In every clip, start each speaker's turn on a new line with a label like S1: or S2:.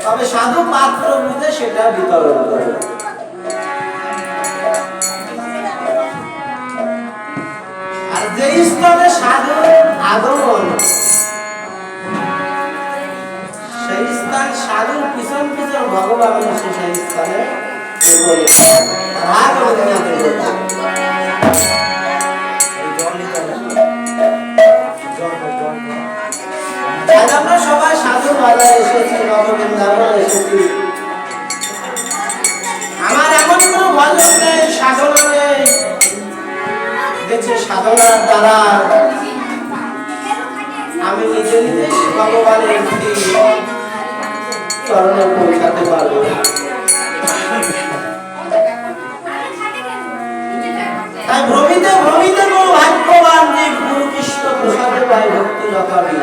S1: তবে সাধু পাত্র বুঝে সেটা বিতরণ করে। আর যে স্তরে সাধু আগমন, সেই স্থান সাধুর পিছন পিছন ভগবান এসে সেই স্থানে আমরা সবাই সাধু বাজারে এসেছি, নববৃন্দাবনে এসেছি। আমার এমন কোনো ভজন নেই, সাধনা নেই, দেখছি সাধনার দ্বারা আমি নিজে নিজে ভগবানের চরণে পৌঁছাতে পারবো। তাই ভ্রমিতে ভ্রমিতে কোনো ভাগ্যবান যে গুরু কৃষ্ণ প্রসাদে পায় ভক্তি রকাবি,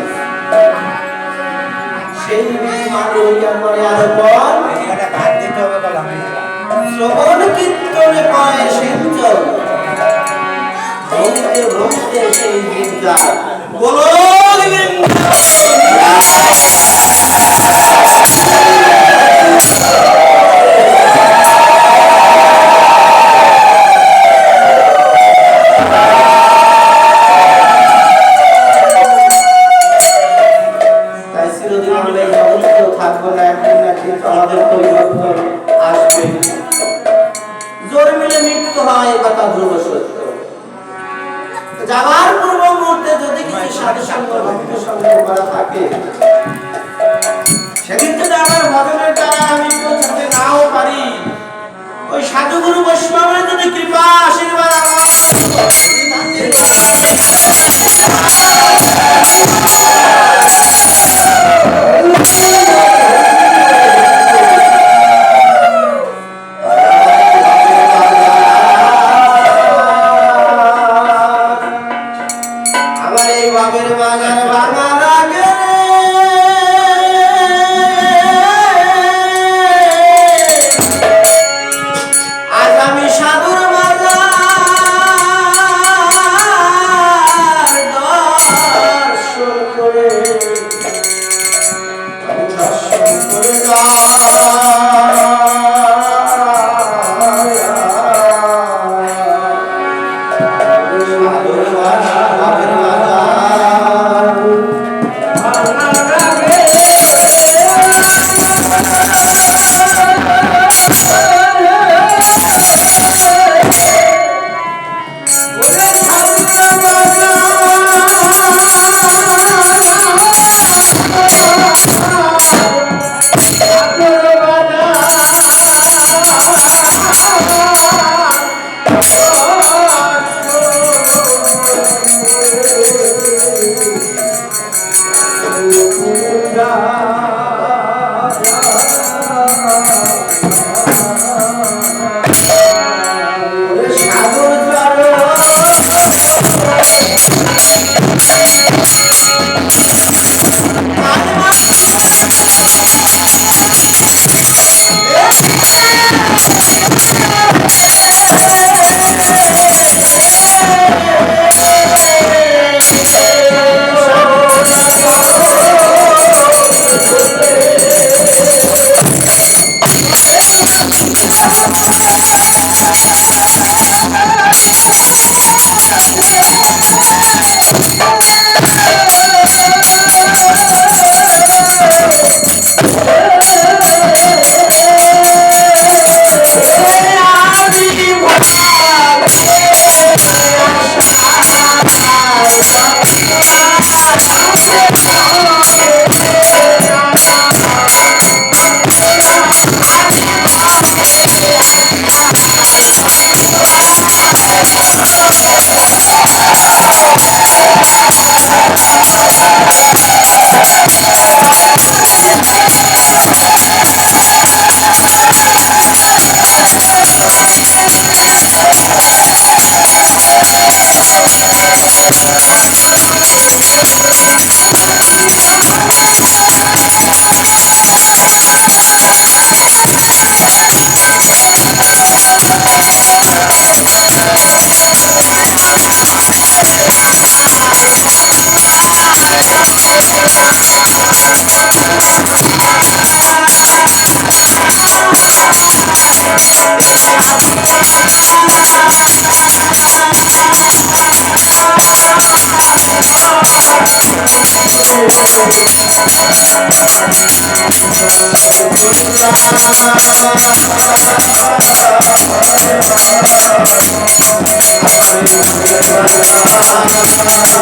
S1: সেই মানে হইয়া পরে আর পর শ্রবণ কীর্তনে পায় সিঞ্চন, ভ্রমিতে ভ্রমিতে সেই বিদ্যা বলো যাবার পূর্ব মুহূর্তে যদি কিছু সাধু সঙ্গ ভক্ত সঙ্গ করা থাকে, সেদিন যদি আমার ভজনের দ্বারা আমি পৌঁছাতে নাও পারি, ওই সাধুগুরু বৈষ্ণবের যদি কৃপা আশীর্বাদ আমার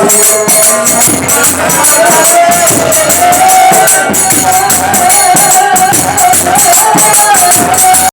S1: Thank you.